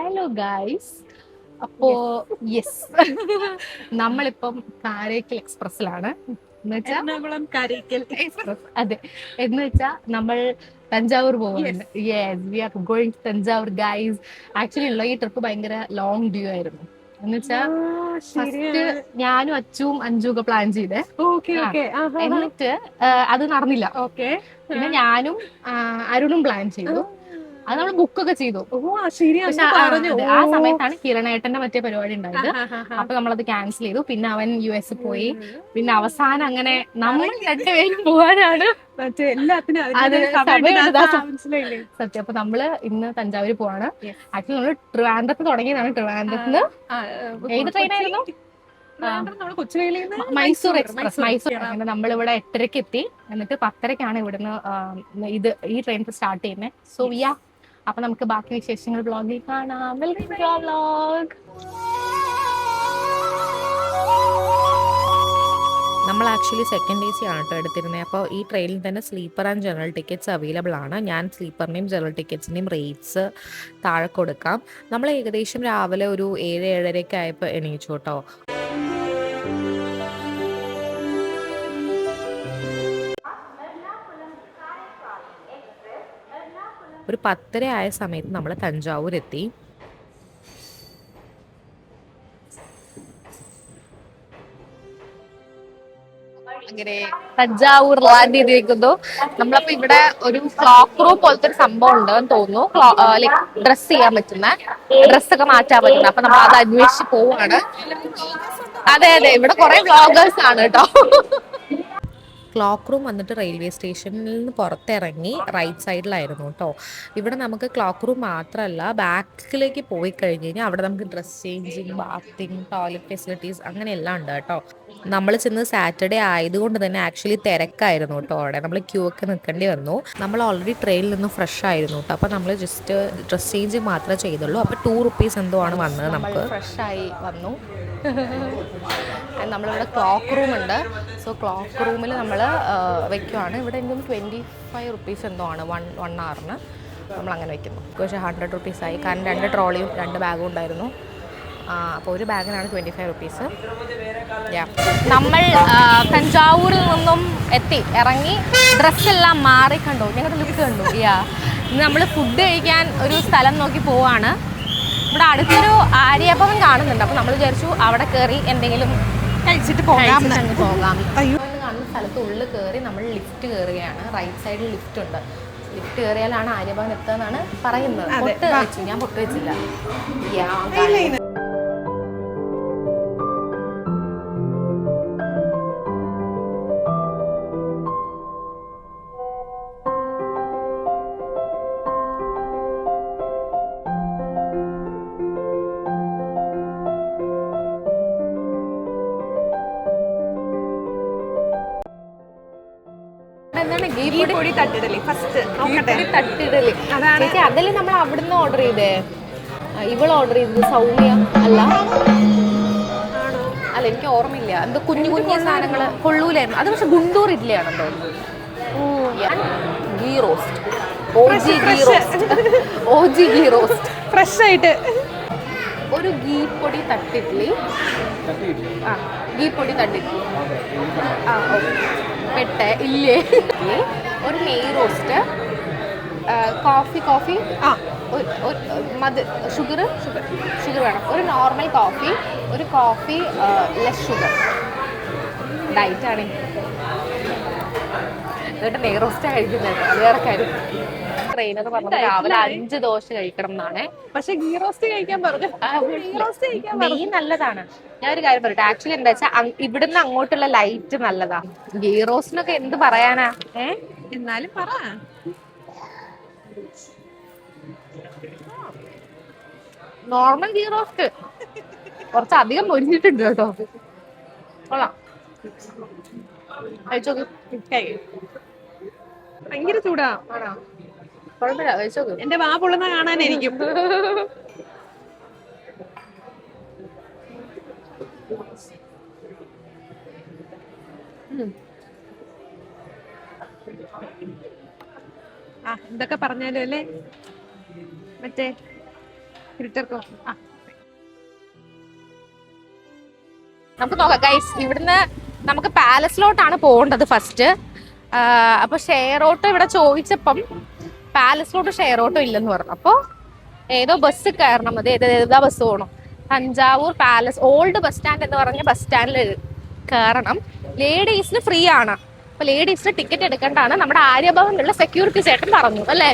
Hello guys. അപ്പോ yes, നമ്മളിപ്പം കാരയ്ക്കൽ എക്സ്പ്രസ്സിലാണ്. എറണാകുളം കാരയ്ക്കൽ എക്സ്പ്രസ്, അതെ. എന്ന് വെച്ചാ നമ്മൾ തഞ്ചാവൂർ പോവാണ്. Yes, we are going to Thanjavur guys. Actually ഉള്ള ഈ ട്രിപ്പ് ഭയങ്കര ലോങ് ഡ്യൂ ആയിരുന്നു. എന്ന് വെച്ചാ ഫസ്റ്റ് ഞാനും അച്ചുവും അഞ്ചും ഒക്കെ പ്ലാൻ ചെയ്തേ. എന്നിട്ട് അത് നടന്നില്ല. പിന്നെ ഞാനും അരുണും പ്ലാൻ ചെയ്തു. അത് നമ്മൾ ബുക്കൊക്കെ ചെയ്തു. പക്ഷെ ആ സമയത്താണ് കിരണേട്ടന്റെ മറ്റേ പരിപാടി ഉണ്ടായത്. അപ്പൊ നമ്മളത് ക്യാൻസൽ ചെയ്തു. പിന്നെ അവൻ US പോയി. പിന്നെ അവസാനം അങ്ങനെ നമ്മൾ രണ്ടുപേരും പോകാനാണ് സത്യം. അപ്പൊ നമ്മള് ഇന്ന് തഞ്ചാവൂർ പോവാണ്. ആക്ച്വലി നമ്മള് ട്രിവാൻഡ്രത്ത് തുടങ്ങിയതാണ്. ട്രിവാൻഡ്രത്ത് ഏത് ട്രെയിനായിരുന്നു? മൈസൂർ എക്സ്പ്രസ്. മൈസൂർ. അങ്ങനെ നമ്മളിവിടെ 8:30 എത്തി. എന്നിട്ട് 10:30 ഇവിടുന്ന് ഈ ട്രെയിൻ സ്റ്റാർട്ട് ചെയ്യുന്നത്. സോ യാ, അപ്പൊ നമുക്ക് ബാക്കി വിശേഷങ്ങൾ വ്ളോഗിൽ കാണാം. Welcome to our vlog. നമ്മൾ ആക്ച്വലി സെക്കൻഡ് AC ആണ് കേട്ടോ എടുത്തിരുന്നത്. അപ്പോൾ ഈ ട്രെയിനിൽ തന്നെ sleeper and general tickets available ആണ്. ഞാൻ സ്ലീപ്പറിൻ്റെയും ജനറൽ ടിക്കറ്റ്സിൻ്റെയും റേറ്റ്സ് താഴെ കൊടുക്കാം. നമ്മൾ ഏകദേശം രാവിലെ ഒരു 7-7:30 ആയപ്പോൾ എണീച്ചു കേട്ടോ. ഒരു 10:30 ആയ സമയത്ത് നമ്മൾ തഞ്ചാവൂർ എത്തി. അങ്ങനെ തഞ്ചാവൂർ ലാൻഡ് ചെയ്തിരിക്കുന്നു. നമ്മളപ്പോ ഇവിടെ ഒരു ക്ലോക്ക് റൂം പോലത്തെ ഒരു സംഭവം ഉണ്ടെന്ന് തോന്നുന്നു. ലൈക് ഡ്രസ് ചെയ്യാൻ പറ്റുന്ന, ഡ്രസ്സൊക്കെ മാറ്റാൻ പറ്റുന്ന. അപ്പൊ നമ്മൾ അത് അന്വേഷിച്ച് പോവാണ്. അതെ, ഇവിടെ കുറെ വ്ളോഗേഴ്സ് ആണ് കേട്ടോ. ക്ലോക്ക് റൂം വന്നിട്ട് റെയിൽവേ സ്റ്റേഷനിൽ നിന്ന് പുറത്തിറങ്ങി റൈറ്റ് സൈഡിലായിരുന്നു കേട്ടോ. ഇവിടെ നമുക്ക് ക്ലോക്ക് റൂം മാത്രമല്ല, ബാക്കിലേക്ക് പോയി കഴിഞ്ഞ് കഴിഞ്ഞാൽ അവിടെ നമുക്ക് dress changing, bathing, toilet facilities അങ്ങനെ എല്ലാം ഉണ്ട് കേട്ടോ. നമ്മൾ ചെന്ന് സാറ്റർഡേ ആയതുകൊണ്ട് തന്നെ ആക്ച്വലി തിരക്കായിരുന്നു കേട്ടോ. അവിടെ നമ്മൾ ക്യൂ ഒക്കെ നിൽക്കേണ്ടി വന്നു. നമ്മൾ ഓൾറെഡി ട്രെയിനിൽ നിന്ന് ഫ്രഷ് ആയിരുന്നു കേട്ടോ. അപ്പോൾ നമ്മൾ ജസ്റ്റ് ഡ്രസ് ചേഞ്ച് മാത്രമേ ചെയ്തുള്ളൂ. അപ്പോൾ 2 rupees എന്തോ ആണ് വന്നത്. നമുക്ക് ഫ്രഷ് ആയി വന്നു. നമ്മളിവിടെ ക്ലോക്ക് റൂം ഉണ്ട്. സോ ക്ലോക്ക് റൂമിൽ നമ്മൾ വെക്കുവാണ്. ഇവിടെ എനിക്കൊന്ന് 25 rupees എന്തോ ആണ് 1 hourന്. നമ്മളങ്ങനെ വെക്കുന്നു. പക്ഷേ 100 rupees ആയി. കാരണം 2 ട്രോളിയും 2 ബാഗും ഉണ്ടായിരുന്നു. അപ്പോൾ ഒരു ബാഗിനാണ് 25 rupees. നമ്മൾ തഞ്ചാവൂരിൽ നിന്നും ഇറങ്ങി ഡ്രസ്സെല്ലാം മാറി. കണ്ടു, ഞങ്ങളുടെ ലുക്ക് കണ്ടു. ഇന്ന് നമ്മൾ ഫുഡ് കഴിക്കാൻ ഒരു സ്ഥലം നോക്കി പോവാണ്. ഇവിടെ അടുത്തൊരു ആര്യഭവൻ കാണുന്നുണ്ട്. അപ്പോൾ നമ്മൾ വിചാരിച്ചു അവിടെ കയറി എന്തെങ്കിലും കഴിച്ചിട്ട് പോകാം. കാണുന്ന സ്ഥലത്ത് ഉള്ളിൽ കയറി നമ്മൾ ലിഫ്റ്റ് കയറുകയാണ്. റൈറ്റ് സൈഡിൽ ലിഫ്റ്റ് ഉണ്ട്. ലിഫ്റ്റ് കയറിയാലാണ് ആര്യഭവൻ എത്തുകയെന്നാണ് പറയുന്നത്. പൊട്ട് വെച്ചു, ഞാൻ പൊട്ട് വെച്ചില്ല. ചേച്ചി, അതല്ലേ നമ്മൾ അവിടുന്ന് ഓർഡർ ചെയ്തേ. ഇവൾ ഓർഡർ ചെയ്തത് സൗമ്യ അല്ല, എനിക്ക് ഓർമ്മയില്ല. എന്തോ കുഞ്ഞു കുഞ്ഞു സാധനങ്ങൾ കൊള്ളൂലായിരുന്നു. അത് പക്ഷെ ഗുണ്ടൂർ ഇഡ്ഡലിയാണെന്ന് തോന്നുന്നു. Ghee roast, OG ghee roast fresh ആയിട്ട്. ഒരു ഗീ പൊടി തട്ടിഡ്ലി. ഗീ പൊടി തട്ടിഡ്ലി പെട്ടെ ഇല്ലേ. ഒരു നെയ് റോസ്റ്റ്, കോഫി ഷുഗർ വേണം. ഒരു നോർമൽ കോഫി, ഒരു കോഫി ലെസ് ഷുഗർ. ഡയറ്റാണ്. എന്നിട്ട് നെയ് റോസ്റ്റ് കഴിക്കുന്നത് അത് വേറെ കാര്യം. ട്രെയിനർ പറഞ്ഞത് രാവിലെ 5 ദോശ കഴിക്കണം എന്നാണ്. പക്ഷെ ഗീ റോസ്റ്റ് കഴിക്കാൻ പറഞ്ഞു. നെയ്യ് നല്ലതാണ്. ഞാൻ ഒരു കാര്യം പറയട്ടെ. ആക്ച്വലി എന്താ വെച്ചാൽ ഇവിടുന്ന് അങ്ങോട്ടുള്ള ലൈറ്റ് നല്ലതാ. ഗീ റോസ്റ്റിനൊക്കെ എന്ത് പറയാനാ. എന്നാലും പറ. നോർമൽ ഗീ റോസ്റ്റ് കുറച്ചധികം പൊരിഞ്ഞിട്ടുണ്ട് കേട്ടോ. കൊള്ളാം. ഭയങ്കര ചൂടാ. കുഴപ്പമില്ല, കഴിച്ചോക്ക്. എന്റെ വാ പൊള്ളുന്ന കാണാനായിരിക്കും. എന്തൊക്കെ പറഞ്ഞാലും അല്ലേ, മറ്റേ ഫിൽറ്റർ കോഫി. നമുക്ക് നോക്കാം ഗൈസ്. ഇവിടുന്ന് നമുക്ക് പാലസിലോട്ടാണ് പോകേണ്ടത് ഫസ്റ്റ്. അപ്പൊ ഷെയർ ഓട്ടോ ഇവിടെ ചോദിച്ചപ്പം പാലസിലോട്ട് ഷെയർ ഓട്ടോ ഇല്ലെന്ന് പറഞ്ഞു. അപ്പൊ ഏതോ ബസ് കയറണം. അത് ഏതാ ബസ് പോകണം? Thanjavur palace old bus stand എന്ന് പറഞ്ഞ ബസ് സ്റ്റാൻഡിൽ കയറണം. ലേഡീസിന് ഫ്രീ ആണ്. അപ്പൊ ലേഡീസിന് ടിക്കറ്റ് എടുക്കേണ്ടാണ് നമ്മുടെ ആര്യഭവനിലുള്ള സെക്യൂരിറ്റി ചേട്ടൻ പറഞ്ഞു അല്ലേ?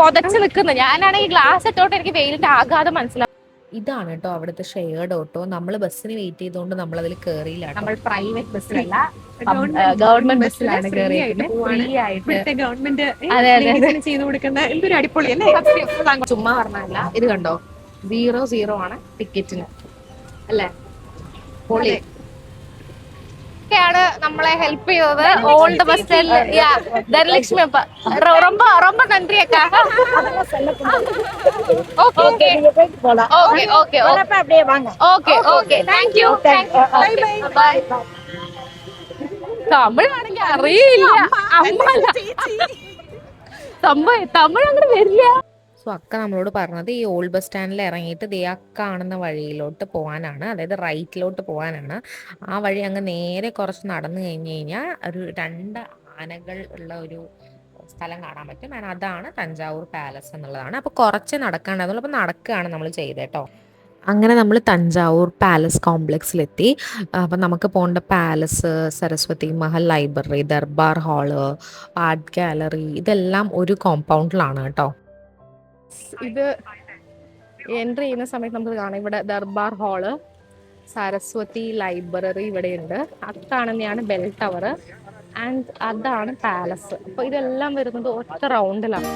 പൊതച്ച് നിൽക്കുന്നത്. ഞാനാണെങ്കിൽ ഗ്ലാസ് ഇട്ടോട്ട് എനിക്ക് വെയിലിന്റെ ആഘാതം മനസ്സിലാവും. ഇതാണ് കേട്ടോ അവിടുത്തെ ഷെയർഡ് ഓട്ടോ. നമ്മൾ ബസ്സിന് വെയിറ്റ് ചെയ്തുകൊണ്ട് നമ്മൾ അതിൽ കയറിയില്ല. നമ്മൾ പ്രൈവറ്റ് ബസ്സിലല്ല, ഗവൺമെന്റ് ബസ്സിലാണ് കയറിയിരിക്കുന്നത്. ഫ്രീ ആയിട്ട് ഗവൺമെന്റ് ചെയ്തു കൊടുക്കുന്ന എന്തൊരു അടിപൊളി അല്ലേ? ചുമ്മാ പറഞ്ഞല്ല. ഇത് കണ്ടോ, 0 ആണ് ടിക്കറ്റിന് അല്ലേ? പൊളി ാണ് നമ്മളെ ഹെൽപ്പ് ചെയ്തത്. ഓൾഡ് ബസ് സ്റ്റാൻഡിൽ ധനലക്ഷ്മി അപ്പ ரொம்ப ரொம்ப நன்றி அக்கா. ஓகே ஓகே ஓகே ஓகே அப்படியே வாங்க. Okay okay thank you bye bye. തമിഴാണെങ്കിൽ അറിയില്ല. സംഭവം തമിഴ് അങ്ങനെ വരില്ല. സോ അക്ക നമ്മളോട് പറഞ്ഞത് ഈ ഓൾഡ് ബസ് സ്റ്റാൻഡിൽ ഇറങ്ങിയിട്ട് ദേ ആ കാണുന്ന വഴിയിലോട്ട് പോകാനാണ്, അതായത് റൈറ്റിലോട്ട് പോകാനാണ്. ആ വഴി അങ്ങ് നേരെ കുറച്ച് നടന്നു കഴിഞ്ഞ് കഴിഞ്ഞാൽ ഒരു 2 ആനകൾ ഉള്ള ഒരു സ്ഥലം കാണാൻ പറ്റും. ആൻഡ് അതാണ് തഞ്ചാവൂർ പാലസ് എന്നുള്ളതാണ്. അപ്പോൾ കുറച്ച് നടക്കാനുണ്ടായിരുന്നുള്ളൂ. അപ്പോൾ നടക്കുകയാണ് നമ്മൾ ചെയ്തേട്ടോ. അങ്ങനെ നമ്മൾ തഞ്ചാവൂർ പാലസ് കോംപ്ലക്സിലെത്തി. അപ്പം നമുക്ക് പോകേണ്ട palace, Saraswati Mahal library, Durbar hall, art gallery ഇതെല്ലാം ഒരു കോമ്പൗണ്ടിലാണ് കേട്ടോ. ഇത് എൻട്രി ചെയ്യുന്ന സമയത്ത് നമുക്ക് കാണാം ഇവിടെ ദർബാർ ഹാള്, സരസ്വതി ലൈബ്രറി ഇവിടെയുണ്ട്. അതാണെന്നെയാണ് ബെൽ ടവർ ആൻഡ് അതാണ് പാലസ്. അപ്പോൾ ഇതെല്ലാം വരുന്നത് ഒറ്റ റൗണ്ടിലാണ്.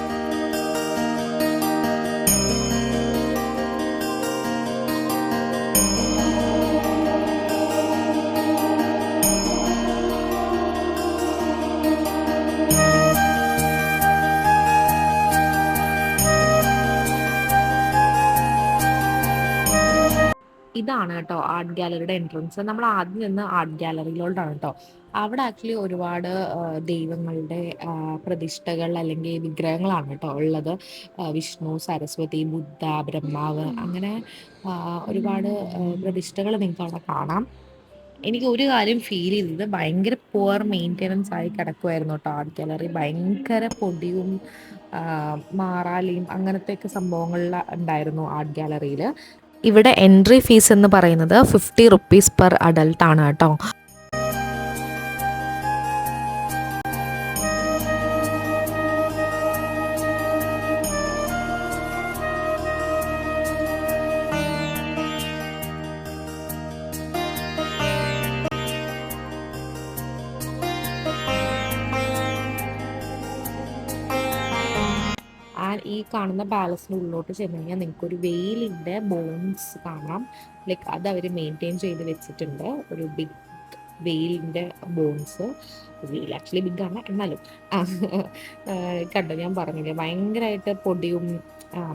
ഇതാണ് കേട്ടോ ആർട്ട് ഗാലറിയുടെ എൻട്രൻസ്. നമ്മൾ ആദ്യം നിന്ന് ആർട്ട് ഗാലറിയിലോട്ടാണ് കേട്ടോ. അവിടെ ആക്ച്വലി ഒരുപാട് ദൈവങ്ങളുടെ പ്രതിഷ്ഠകൾ അല്ലെങ്കിൽ വിഗ്രഹങ്ങളാണ് കേട്ടോ ഉള്ളത്. വിഷ്ണു, സരസ്വതി, ബുദ്ധ, ബ്രഹ്മാവ്, അങ്ങനെ ഒരുപാട് പ്രതിഷ്ഠകൾ നിങ്ങൾക്ക് അവിടെ കാണാം. എനിക്ക് ഒരു കാര്യം ഫീൽ ചെയ്തത്, ഭയങ്കര പുവർ മെയിൻ്റെനൻസ് ആയി കിടക്കുമായിരുന്നു കേട്ടോ ആർട്ട് ഗാലറി. ഭയങ്കര പൊടിയും മാറാലിയും അങ്ങനത്തെയൊക്കെ സംഭവങ്ങളിൽ ഉണ്ടായിരുന്നു ആർട്ട് ഗാലറിയിൽ. ഇവിടെ എൻട്രി ഫീസ് എന്ന് പറയുന്നത് 50 റുപ്പീസ് പെർ അഡൽട്ട് ആണ് കേട്ടോ. ഈ കാണുന്ന പാലസിൻ്റെ ഉള്ളിലോട്ട് ചെന്ന് കഴിഞ്ഞാൽ നിങ്ങൾക്കൊരു വെയിലിൻ്റെ ബോൺസ് കാണാം. ലൈക്ക് അത് അവർ മെയിൻറ്റെയിൻ ചെയ്ത് വെച്ചിട്ടുണ്ട്. ഒരു ബിഗ് വെയിലിൻ്റെ ബോൺസ്. വെയിൽ ആക്ച്വലി ബിഗ് ആണ്, എന്നാലും കണ്ടോ, ഞാൻ പറഞ്ഞില്ലേ ഭയങ്കരമായിട്ട് പൊടിയും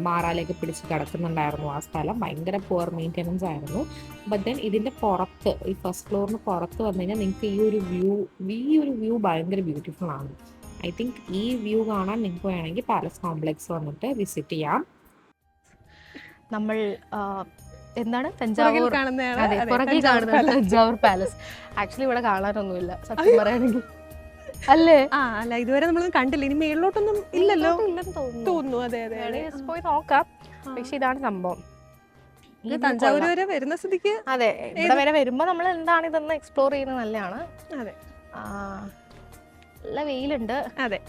മാറാലൊക്കെ പിടിച്ച് കിടക്കുന്നുണ്ടായിരുന്നു ആ സ്ഥലം. ഭയങ്കര പുവർ മെയിൻ്റെനൻസ് ആയിരുന്നു. ബട്ട് ദെൻ ഇതിൻ്റെ പുറത്ത്, ഈ ഫസ്റ്റ് ഫ്ലോറിന് പുറത്ത് വന്നു കഴിഞ്ഞാൽ നിങ്ങൾക്ക് ഈ ഒരു വ്യൂ ഭയങ്കര ബ്യൂട്ടിഫുൾ ആണ്. ഐ തിങ്ക് ഈ വ്യൂ കാണാൻ നിങ്ങൾക്ക് വേണമെങ്കിൽ പാലസ് കോംപ്ലക്സ് വന്നിട്ട് വിസിറ്റ് ചെയ്യാം. നമ്മൾ എന്താണ് തഞ്ചാവൂർ തഞ്ചാവൂർ പാലസ് ആക്ച്വലി ഇവിടെ കാണാനൊന്നുമില്ല സത്യം പറയുകയാണെങ്കിൽ, അല്ലേ? അല്ല, ഇതുവരെ നമ്മളൊന്നും കണ്ടില്ല. ഇനി മേളിലോട്ടൊന്നും ഇല്ലല്ലോ ഇല്ലെന്ന് തോന്നുന്നു. അതെ അതെ, പോയി നോക്കാം. പക്ഷെ ഇതാണ് സംഭവം. തഞ്ചാവൂർ വരെ വരുന്ന സ്ഥിതിക്ക് അതെ, ഇവിടെ വരെ വരുമ്പോ നമ്മൾ എന്താണ് ഇതൊന്ന് എക്സ്പ്ലോർ ചെയ്യുന്നത് നല്ലതാണ്. അതെ, നല്ല വെയിലുണ്ട്. അതെ.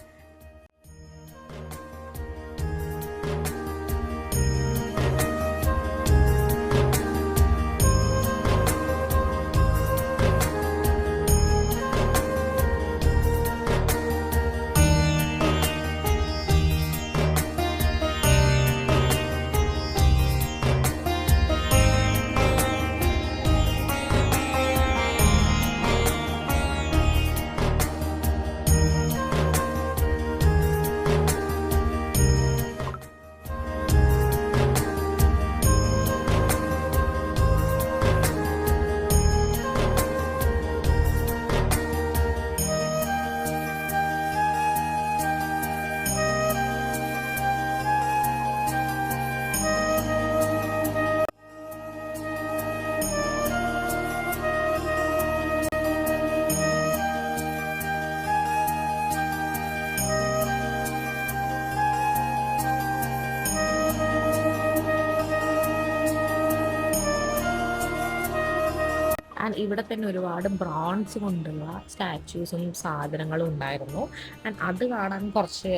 ആൻഡ് ഇവിടെ തന്നെ ഒരുപാട് ബ്രോൺസ് കൊണ്ടുള്ള സ്റ്റാച്യൂസും സാധനങ്ങളും ഉണ്ടായിരുന്നു. ആൻഡ് അത് കാണാൻ കുറച്ച്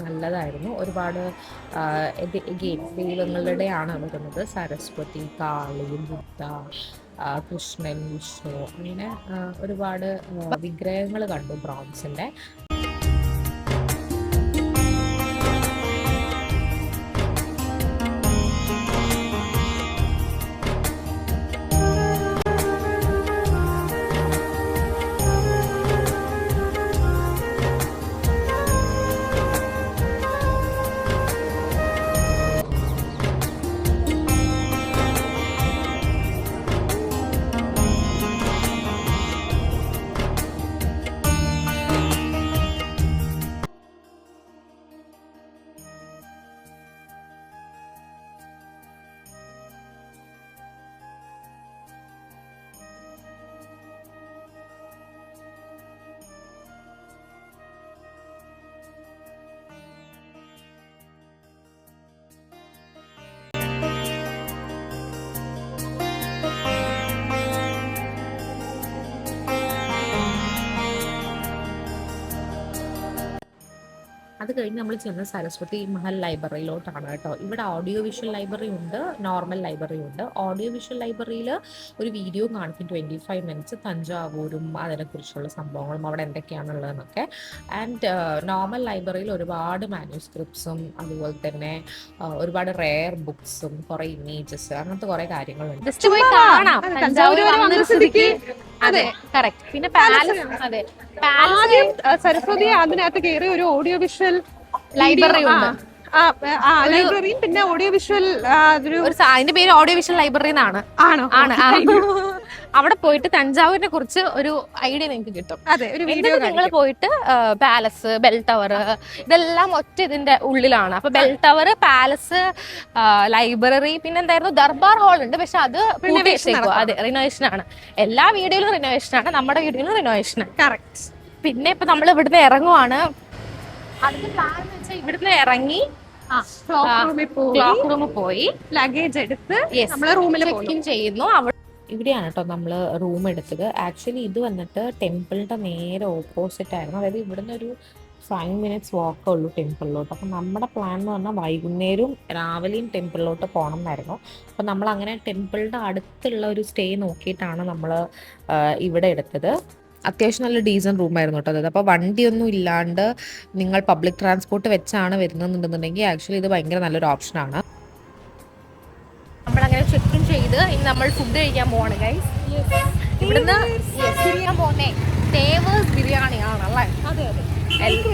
നല്ലതായിരുന്നു. ഒരുപാട് ദൈവങ്ങളുടെയാണ് വരുന്നത്. സരസ്വതി, കാളി, ബുദ്ധ, കൃഷ്ണൻ, വിഷ്ണു, അങ്ങനെ ഒരുപാട് വിഗ്രഹങ്ങൾ കണ്ടു ബ്രോൺസിൻ്റെ. അത് കഴിഞ്ഞ് നമ്മൾ ചെന്ന സരസ്വതി മഹൽ ലൈബ്രറിയിലോട്ടാണ് കേട്ടോ. ഇവിടെ ഓഡിയോ വിഷ്വൽ ലൈബ്രറി ഉണ്ട്, നോർമൽ ലൈബ്രറി ഉണ്ട്. ഓഡിയോ വിഷ്വൽ ലൈബ്രറിയിൽ ഒരു വീഡിയോ കാണിക്കും 25 മിനിറ്റ്സ്, തഞ്ചാവൂരും അതിനെക്കുറിച്ചുള്ള സംഭവങ്ങളും അവിടെ എന്തൊക്കെയാണുള്ളതെന്നൊക്കെ. ആൻഡ് നോർമൽ ലൈബ്രറിയിൽ ഒരുപാട് മാന്യൂസ്ക്രിപ്റ്റ്സും അതുപോലെ തന്നെ ഒരുപാട് റെയർ ബുക്സും കുറേ ഇമേജസ് അങ്ങനത്തെ കുറേ കാര്യങ്ങളുണ്ട്. ജസ്റ്റ് പോയി കാണാം. തഞ്ചാവൂർ വന്നൊരു സ്ഥിതിക്ക് അതെ കറക്റ്റ്. പിന്നെ പാലസ്, അതെ ആദ്യം സരസ്വതി അതിനകത്ത് കയറി ഒരു ഓഡിയോ വിഷ്വൽ ലൈബ്രറി ഉണ്ട്. ലൈബ്രറിയും പിന്നെ ഓഡിയോ വിഷ്വൽ അതിന്റെ പേര് ഓഡിയോ വിഷ്വൽ ലൈബ്രറി എന്നാണ്. ആണോ? ആണ്. അവിടെ പോയിട്ട് തഞ്ചാവൂരിനെ കുറിച്ച് ഒരു ഐഡിയ നിങ്ങൾക്ക് കിട്ടും. അതെ, ഒരു വീഡിയോ നിങ്ങൾ പോയിട്ട് പാലസ്, ബെൽ ടവർ, ഇതെല്ലാം ഒറ്റ ഇതിന്റെ ഉള്ളിലാണ്. അപ്പൊ ബെൽ ടവർ, പാലസ്, ലൈബ്രറി, പിന്നെ എന്തായിരുന്നു ദർബാർ ഹാൾ ഉണ്ട്. പക്ഷെ അത് അതെ റിനോവേഷൻ ആണ്. എല്ലാ വീഡിയോയിലും റിനോവേഷൻ ആണ്, നമ്മുടെ വീഡിയോയിലും റിനോവേഷൻ ആണ്. കറക്റ്റ്. പിന്നെ ഇപ്പൊ നമ്മൾ ഇവിടുന്ന് ഇറങ്ങുവാണ്. അതിന്റെ പ്ലാൻ എന്ന് വെച്ചാൽ ഇവിടുന്ന് ഇറങ്ങി ക്ലോക്ക് റൂമിൽ പോയി ലഗേജ് എടുത്ത് നമ്മള് റൂമിൽ ചെക്ക് ഇൻ ചെയ്യുന്നു. ഇവിടെയാണ് കേട്ടോ നമ്മൾ റൂം എടുത്തത്. ആക്ച്വലി ഇത് വന്നിട്ട് ടെമ്പിളിൻ്റെ നേരെ ഓപ്പോസിറ്റ് ആയിരുന്നു. അതായത് ഇവിടുന്ന് ഒരു 5 മിനിറ്റ്സ് വാക്കേ ഉള്ളൂ ടെമ്പിളിലോട്ട്. അപ്പം നമ്മുടെ പ്ലാൻ എന്ന് പറഞ്ഞാൽ വൈകുന്നേരവും രാവിലെയും ടെമ്പിളിലോട്ട് പോകണം എന്നായിരുന്നു. അപ്പം നമ്മൾ അങ്ങനെ ടെമ്പിളിൻ്റെ അടുത്തുള്ള ഒരു സ്റ്റേ നോക്കിയിട്ടാണ് നമ്മൾ ഇവിടെ എടുത്തത്. അത്യാവശ്യം നല്ല ഡീസൻറ്റ് റൂമായിരുന്നു കേട്ടോ. അതായത് അപ്പോൾ വണ്ടിയൊന്നും ഇല്ലാണ്ട് നിങ്ങൾ പബ്ലിക് ട്രാൻസ്പോർട്ട് വെച്ചാണ് വരുന്നതെന്നുണ്ടെന്നുണ്ടെങ്കിൽ ആക്ച്വലി ഇത് ഭയങ്കര നല്ലൊരു ഓപ്ഷനാണ്. നമ്മളങ്ങനെ ചെക്ക് ഇൻ ചെയ്ത് ഇനി നമ്മൾ ഫുഡ് കഴിക്കാൻ പോവാണ് ഗൈസ്. ഇവിടുന്ന് കഴിക്കാൻ പോകുന്നേ തേവേഴ്സ് ബിരിയാണി ആണല്ലേ?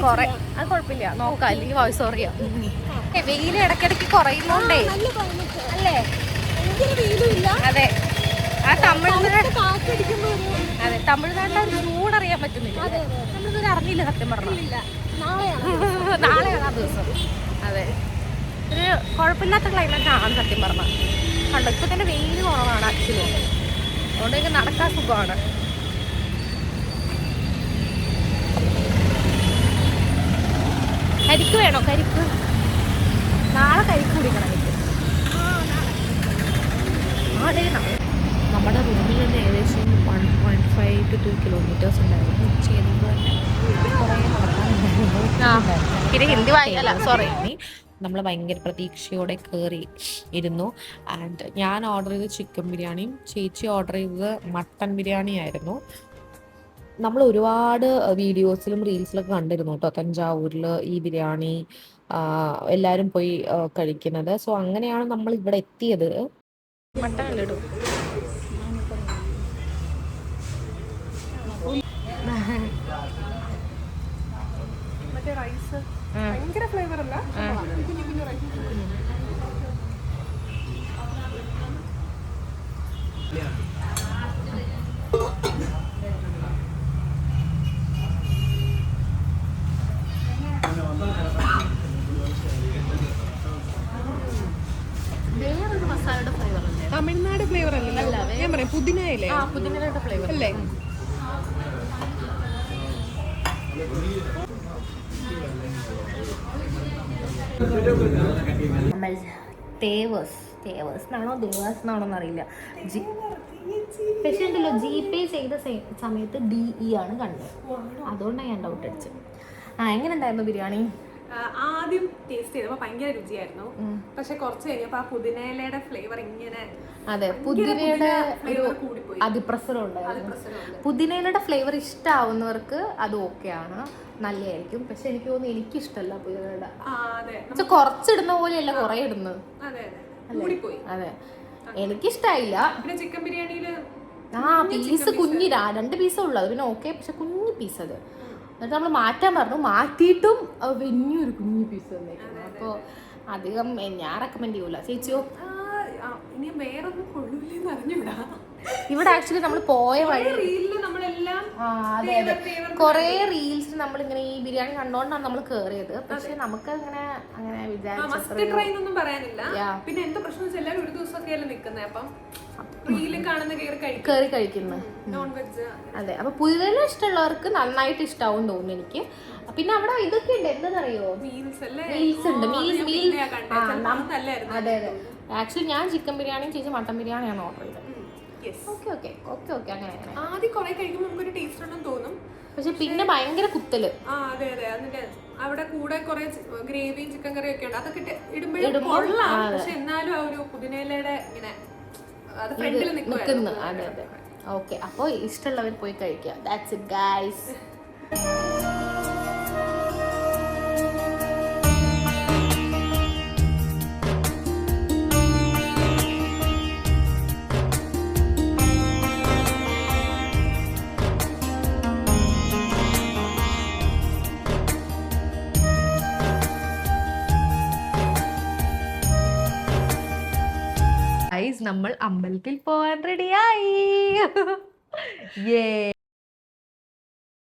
കുറെ അത് കുഴപ്പമില്ല, നോക്കാം, അല്ലെങ്കിൽ വോയിസ് ഓറിയാം. വെയിൽ ഇടയ്ക്കിടയ്ക്ക് കുറയുന്നോണ്ടേ അല്ലേ? അതെ, ആ തമിഴ്നാട് അതെ തമിഴ്നാട്ടിലെ ഒരു ചൂടറിയാൻ പറ്റുന്നില്ല. നമ്മളിതൊരു അറിഞ്ഞില്ല സത്യം പറഞ്ഞില്ല. നാളെയാണ് ആ ദിവസം. അതെ, ഒരു കുഴപ്പമില്ലാത്ത ക്ലൈമറ്റ് ആണ് സത്യം പറഞ്ഞാൽ. കണ്ടോ ഇപ്പൊ തന്നെ വെയിൽ കുറവാണ് ആക്ച്വലി, അതുകൊണ്ട് നടക്കാൻ സുഖമാണ്. കരിക്ക് വേണോ? കരിക്ക് നാളെ കരിക്ക് കുടിക്കണം എനിക്ക്. നമ്മുടെ റൂമിൽ നിന്ന് ഏകദേശം 1.5 to 2 കിലോമീറ്റേഴ്സ് ഉണ്ടായിരുന്നു. ചെയ്യുന്നത് തന്നെ കുറേ നടക്കാനുണ്ടായിരുന്നു. പിന്നെ ഹിന്ദി വായിക്കല്ല, സോറി. നമ്മൾ ഭയങ്കര പ്രതീക്ഷയോടെ കയറി ഇരുന്നു. ആൻഡ് ഞാൻ ഓർഡർ ചെയ്തത് ചിക്കൻ ബിരിയാണിയും ചേച്ചി ഓർഡർ ചെയ്തത് മട്ടൻ ബിരിയാണി ആയിരുന്നു. നമ്മൾ ഒരുപാട് വീഡിയോസിലും റീൽസിലൊക്കെ കണ്ടിരുന്നു കേട്ടോ തഞ്ചാവൂരിൽ ഈ ബിരിയാണി എല്ലാവരും പോയി കഴിക്കുന്നത്. സോ അങ്ങനെയാണ് നമ്മൾ ഇവിടെ എത്തിയത്. മട്ടനിലിടും മറ്റേ റൈസ് ഭയങ്കര ഫ്ലേവർ അല്ല, കുഞ്ഞു കുഞ്ഞു റൈസ്. തമിഴ്നാട് ഫ്ലേവർ അല്ലല്ലോ, ഞാൻ പറയാം പുതിനയില്ലേ, പുതിനയുടെ ഫ്ലേവർ അല്ലേ? നമ്മൾ തേവേഴ്സ് ദേവേഴ്സ് എന്നാണോ എന്നറിയില്ല. പക്ഷേ ഉണ്ടല്ലോ GPay ചെയ്ത സമയത്ത് DE ആണ് കണ്ടത്, അതുകൊണ്ടാണ് ഞാൻ ഡൗട്ട് അടിച്ചത്. എങ്ങനെ ഉണ്ടായിരുന്നു ബിരിയാണി? ആദ്യം ടേസ്റ്റ് ചെയ്തപ്പോ ഭയങ്കര രുചിയായിരുന്നു. പക്ഷെ കുറച്ച് കഴിഞ്ഞപ്പോ ആ പുതിനയിലയുടെ ഫ്ലേവർ ഇങ്ങനെ, അതെ, പുതിനയുടെ ഒരു കൂടിപ്പോയി. അതിപ്രസരം ഉണ്ടായിരുന്നു. പുതിനയുടെ ഫ്ലേവർ ഇഷ്ടമാവുന്നവർക്ക് അത് ഓക്കെയാണ്, നല്ലതായിരിക്കും. പക്ഷെ എനിക്ക് തോന്നുന്നു എനിക്കിഷ്ടമല്ല പുതിനയുടെ. പക്ഷെ കുറച്ചിടുന്ന പോലെയല്ല കുറെ ഇടുന്നത്. അതെ, എനിക്കിഷ്ടായില്ല. പിന്നെ ചിക്കൻ ബിരിയാണിയില് പീസ് കുഞ്ഞി 2 പീസേ ഉള്ളു, അത് പിന്നെ ഓക്കെ. പക്ഷെ കുഞ്ഞു പീസ് അത്, എന്നിട്ട് നമ്മൾ മാറ്റാൻ പറഞ്ഞു, മാറ്റിയിട്ടും വലിയൊരു കുഞ്ഞു പീസ് തന്നേക്കുന്നു. അപ്പോൾ അധികം ഞാൻ റെക്കമെൻഡ് ചെയ്യൂല. ചേച്ചിയോ? ഇനി വേറൊന്നും കൊള്ളൂലെന്ന് അറിഞ്ഞൂടാ. ഇവിടെ ആക്ച്വലി നമ്മൾ പോയ വഴി അതെ അതെ കൊറേ റീൽസ് നമ്മളിങ്ങനെ ഈ ബിരിയാണി കണ്ടോണ്ടാണ് നമ്മൾ കേറിയത്. പക്ഷെ നമുക്ക് അങ്ങനെ വിചാരിച്ചൊന്നും പറയാനില്ല. പിന്നെ എന്താ പ്രശ്നം വെച്ചാൽ എല്ലാവരും ഒരു ദിവസമൊക്കെയല്ലേ നിൽക്കുന്നത്, അപ്പം കേറി കഴിക്കുന്നത്. അതെ, അപ്പൊ പുതിയ ഇഷ്ടമുള്ളവർക്ക് നന്നായിട്ട് ഇഷ്ടാവും തോന്നുന്നു എനിക്ക്. പിന്നെ അവിടെ ഇതൊക്കെ ഉണ്ട്, എന്താണെന്നറിയോ, മീൽസ് ഉണ്ട്. അതെ അതെ, ആക്ച്വലി ഞാൻ ചിക്കൻ ബിരിയാണിയും ചേച്ചി മട്ടൻ ബിരിയാണിയാണ് ഓർഡർ ചെയ്തത്. അങ്ങനെ ആദ്യം കുറെ കഴിക്കുമ്പോൾ നമുക്കൊരു ടേസ്റ്റ് ഉണ്ടെന്ന് തോന്നും, പക്ഷെ പിന്നെ ഭയങ്കര കുത്തല്. അതെ അതെ, അതിന്റെ അവിടെ കൂടെ കുറെ ഗ്രേവിയും ചിക്കൻ കറിയും ഒക്കെ ഉണ്ട്, അതൊക്കെ ഇടുമ്പോഴും കൊള്ളാം. പക്ഷെ എന്നാലും ആ ഒരു പുതിനയിലയുടെ ഇങ്ങനെ അത് ഫ്രണ്ടിൽ നിൽക്കുന്നു. അതെ അതെ, ഓക്കെ. അപ്പോൾ ഇഷ്ടമുള്ളവർ പോയി കഴിക്കുക. That's it guys. നമ്മൾ അമ്പലത്തിൽ പോവാൻ റെഡിയായി.